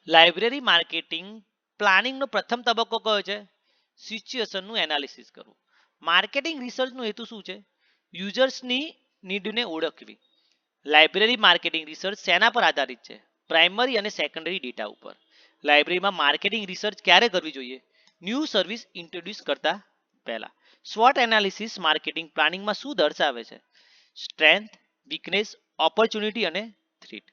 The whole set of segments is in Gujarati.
લાઇબ્રેરી માર્કેટિંગ પ્લાનિંગનો પ્રથમ તબક્કો કયો છે? સિચ્યુએશનનું એનાલિસિસ કરવું. માર્કેટિંગ રિસર્ચનો હેતુ શું છે? યુઝર્સની નીડને ઓળખવી. લાઇબ્રેરી માર્કેટિંગ રિસર્ચ શેના પર આધારિત છે? પ્રાઇમરી અને સેકન્ડરી ડેટા ઉપર. લાઇબ્રેરીમાં માર્કેટિંગ રિસર્ચ ક્યારે કરવી જોઈએ? ન્યૂ સર્વિસ ઇન્ટ્રોડ્યુસ કરતા પહેલા. સ્વોટ એનાલિસિસ માર્કેટિંગ પ્લાનિંગમાં શું દર્શાવે છે? સ્ટ્રેન્થ, વીકનેસ, ઓપોર્ચ્યુનિટી અને થ્રેટ.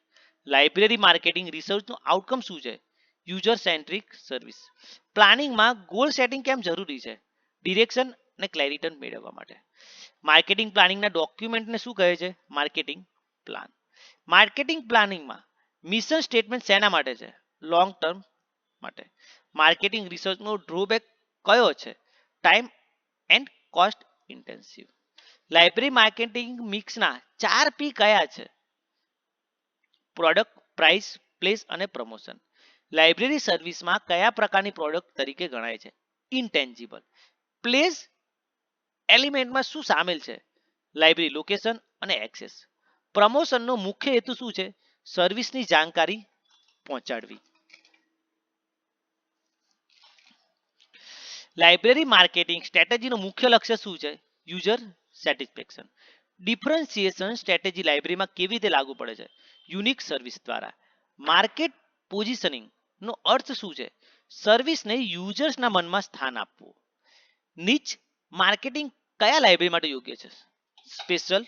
લાઇબ્રેરી માર્કેટિંગ રિસર્ચનું આઉટકમ શું છે? User centric service. પ્લાનિંગમાં ગોલ સેટિંગ કેમ જરૂરી છે? ડિરેક્શન અને ક્લેરિટી મેળવવા માટે. માર્કેટિંગ પ્લાનિંગના ડોક્યુમેન્ટને શું કહે છે? Marketing plan. માર્કેટિંગ પ્લાનિંગમાં મિશન સ્ટેટમેન્ટ શેના માટે છે? લોંગ ટર્મ માટે. માર્કેટિંગ રિસર્ચનો ડ્રોબેક કયો છે? Time and cost intensive. Library marketing મિક્સના 4P કયા છે? પ્રોડક્ટ, પ્રાઇસ, પ્લેસ અને પ્રમોશન. લાઇબ્રેરી સર્વિસમાં કયા પ્રકારની પ્રોડક્ટ તરીકે ગણાય છે? ઇન્ટેન્જિબલ. પ્લેસ એલિમેન્ટમાં શું સામેલ છે? લાઇબ્રેરી લોકેશન અને એક્સેસ. પ્રમોશનનો મુખ્ય હેતુ શું છે? સર્વિસની જાણકારી પહોંચાડવી. લાઇબ્રેરી માર્કેટિંગ સ્ટ્રેટેજીનો મુખ્ય લક્ષ્ય શું છે? User satisfaction. ડિફરન્સિએશન સ્ટ્રેટેજી લાઇબ્રેરીમાં કેવી રીતે લાગુ પડે છે? યુનિક સર્વિસ દ્વારા. માર્કેટ પોઝિશનિંગ નો અર્થ શું છે? સર્વિસને યુઝર્સના મનમાં સ્થાન આપવું. નીચ માર્કેટિંગ કયા લાઇબ્રેરી માટે યોગ્ય છે? સ્પેશિયલ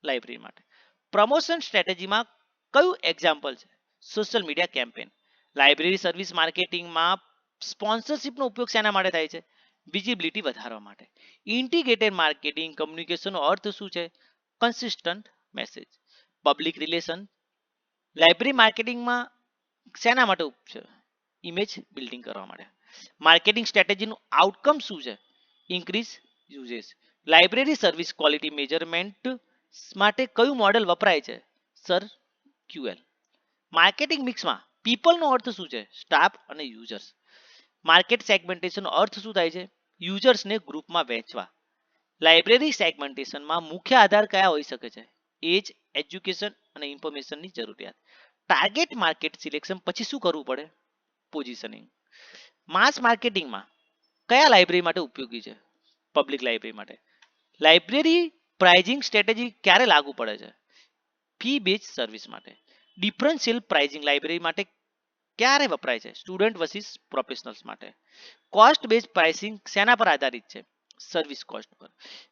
લાઇબ્રેરી માટે. પ્રમોશન સ્ટ્રેટેજીમાં કયું એક્ઝામ્પલ છે? Social media campaign. Library service માર્કેટિંગમાં સ્પોન્સરશિપનો ઉપયોગ શેના માટે થાય છે? વિઝિબિલિટી વધારવા માટે. ઇન્ટિગ્રેટેડ માર્કેટિંગ કમ્યુનિકેશનનો અર્થ શું છે? Consistent message. Public relation library માર્કેટિંગમાં શેના માટે છે? ઇમેજ બિલ્ડિંગ કરવા માટે. માર્કેટિંગ સ્ટ્રેટેજીનું આઉટકમ શું છે? Increase uses. Library service quality measurement માટે કયું મોડેલ વપરાય છે? સર ક્યુએલ. માર્કેટિંગ મિક્સમાં પીપલનો અર્થ શું છે? સ્ટાફ અને યુઝર્સ. માર્કેટ સેગમેન્ટેશનનો અર્થ શું થાય છે? યુઝર્સને ગ્રુપમાં વહેંચવા. લાઇબ્રેરી સેગમેન્ટેશનમાં મુખ્ય આધાર કયા હોઈ શકે છે? એજ, એજ્યુકેશન અને ઇન્ફોર્મેશનની જરૂરિયાત. ટાર્ગેટ માર્કેટ સિલેક્શન પછી શું કરવું પડે? પોઝિશનિંગ. માસ માર્કેટિંગમાં કયા લાઇબ્રેરી માટે ઉપયોગી છે? પબ્લિક લાઇબ્રેરી માટે. લાઇબ્રેરી પ્રાઇઝિંગ સ્ટ્રેટેજી ક્યારે લાગુ પડે છે? ફી બેઝ સર્વિસ માટે. ડિફરન્શિયલ પ્રાઇઝિંગ લાઇબ્રેરી માટે ક્યારે વપરાય છે? સ્ટુડન્ટ વર્સિસ પ્રોફેશનલ્સ માટે. કોસ્ટ બેઝ પ્રાઇસિંગ શેના પર આધારિત છે? સર્વિસ કોસ્ટ પર.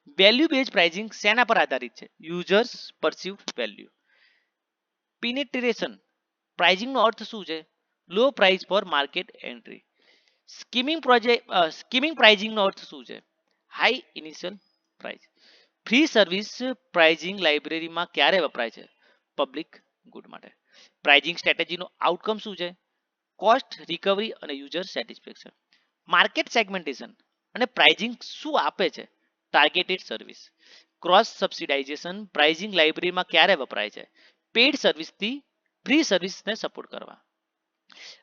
વેલ્યુ બેઝ પ્રાઇસિંગ શેના પર આધારિત છે? Users પરસીવ્ડ value. પિનેટ્રેશન પ્રાઇસિંગનો અર્થ શું છે? Low price for market entry. Skimming પ્રાઇસિંગનો અર્થ શું છે? High initial price. Free service pricing લાઇબ્રેરીમાં ક્યારે વપરાય છે? પબ્લિક ગુડ માટે. પ્રાઇસિંગ સ્ટ્રેટેજીનો આઉટકમ શું છે? કોસ્ટ રિકવરી અને યુઝર સેટિસ્ફેક્શન. માર્કેટ સેગમેન્ટેશન અને પ્રાઇસિંગ શું આપે છે? Targeted service. Cross subsidization pricing લાઇબ્રેરીમાં ક્યારે વપરાય છે? પેઇડ સર્વિસથી ફ્રી સર્વિસને સપોર્ટ કરવા.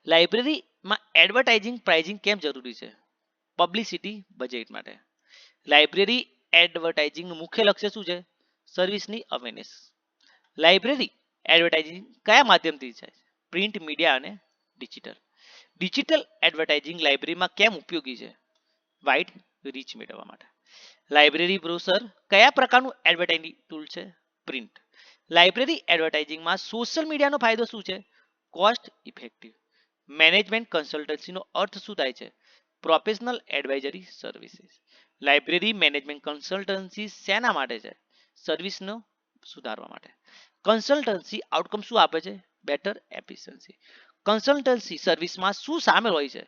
લાઇબ્રેરીમાં એડવર્ટાઇઝિંગ પ્રાઇસિંગ કેમ જરૂરી છે? પબ્લિસિટી બજેટ માટે. લાઇબ્રેરી એડવર્ટાઇઝિંગનું મુખ્ય લક્ષ્ય શું છે? સર્વિસની અવેરનેસ. લાઇબ્રેરી એડવર્ટાઇઝિંગ કયા માધ્યમથી છે? પ્રિન્ટ, મીડિયા અને ડિજિટલ. ડિજિટલ એડવર્ટાઇઝિંગ લાઇબ્રેરીમાં કેમ ઉપયોગી છે? વાઇડ રીચ મેળવવા માટે. લાઇબ્રેરી બ્રોશર કયા પ્રકારનું એડવર્ટાઇઝિંગ ટૂલ છે? પ્રિન્ટ. લાઇબ્રેરી એડવર્ટાઇઝિંગમાં સોશિયલ મીડિયાનો ફાયદો શું છે? Cost effective. મેનેજમેન્ટ કન્સલ્ટન્સીનો અર્થ શું થાય છે? Professional advisory services. Library management consultancy શેના માટે છે? સર્વિસનો સુધારવા માટે. કન્સલ્ટન્સી આઉટકમ શું આપે છે? Better efficiency. કન્સલ્ટન્સી સર્વિસમાં શું સામેલ હોય છે?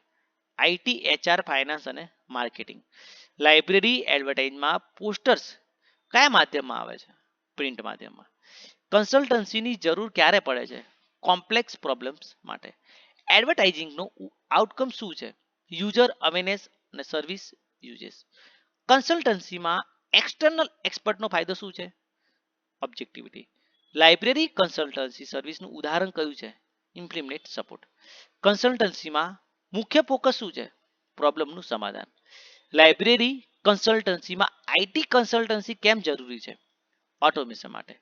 આઈટી, એચઆર, ફાઇનાન્સ અને માર્કેટિંગ. લાઇબ્રેરી એડવર્ટાઇઝમાં પોસ્ટર્સ કયા માધ્યમમાં આવે છે? પ્રિન્ટ માધ્યમમાં. કન્સલ્ટન્સીની જરૂર ક્યારે પડે છે? કોમ્પ્લેક્સ પ્રોબ્લેમ્સ માટે. એડવર્ટાઇઝિંગનો આઉટકમ શું છે? યુઝર અવેરનેસ અને સર્વિસ યુઝેસ. કન્સલ્ટન્સીમાં એક્સટર્નલ એક્સપર્ટનો ફાયદો શું છે? ઓબ્જેક્ટિવિટી. લાઇબ્રેરી કન્સલ્ટન્સી સર્વિસનું ઉદાહરણ કયું છે? Implement support. કન્સલ્ટન્સીમાં મુખ્ય ફોકસ શું છે? પ્રોબ્લેમનું સમાધાન. લાઇબ્રેરી કન્સલ્ટન્સીમાં આઈટી કન્સલ્ટન્સી કેમ જરૂરી છે? ઓટોમેશન માટે.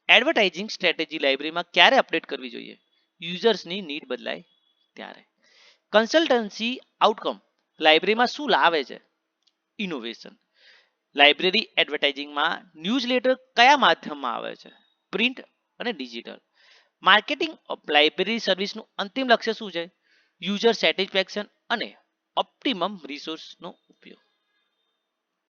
એડવર્ટાઇઝિંગ સ્ટ્રેટેજી લાઇબ્રેરીમાં ક્યારે અપડેટ કરવી જોઈએ? યુઝર્સની નીડ બદલાય ત્યારે. કન્સલ્ટન્સી આઉટકમ લાઇબ્રેરીમાં શું લાવે છે? ઇનોવેશન. લાઇબ્રેરી એડવર્ટાઇઝિંગમાં ન્યૂઝલેટર કયા માધ્યમમાં આવે છે? પ્રિન્ટ અને ડિજિટલ. માર્કેટિંગ ઓફ લાઇબ્રેરી સર્વિસનું અંતિમ લક્ષ્ય શું છે? યુઝર સેટિસ્ફેક્શન અને ઓપ્ટિમમ રિસોર્સનો ઉપયોગ.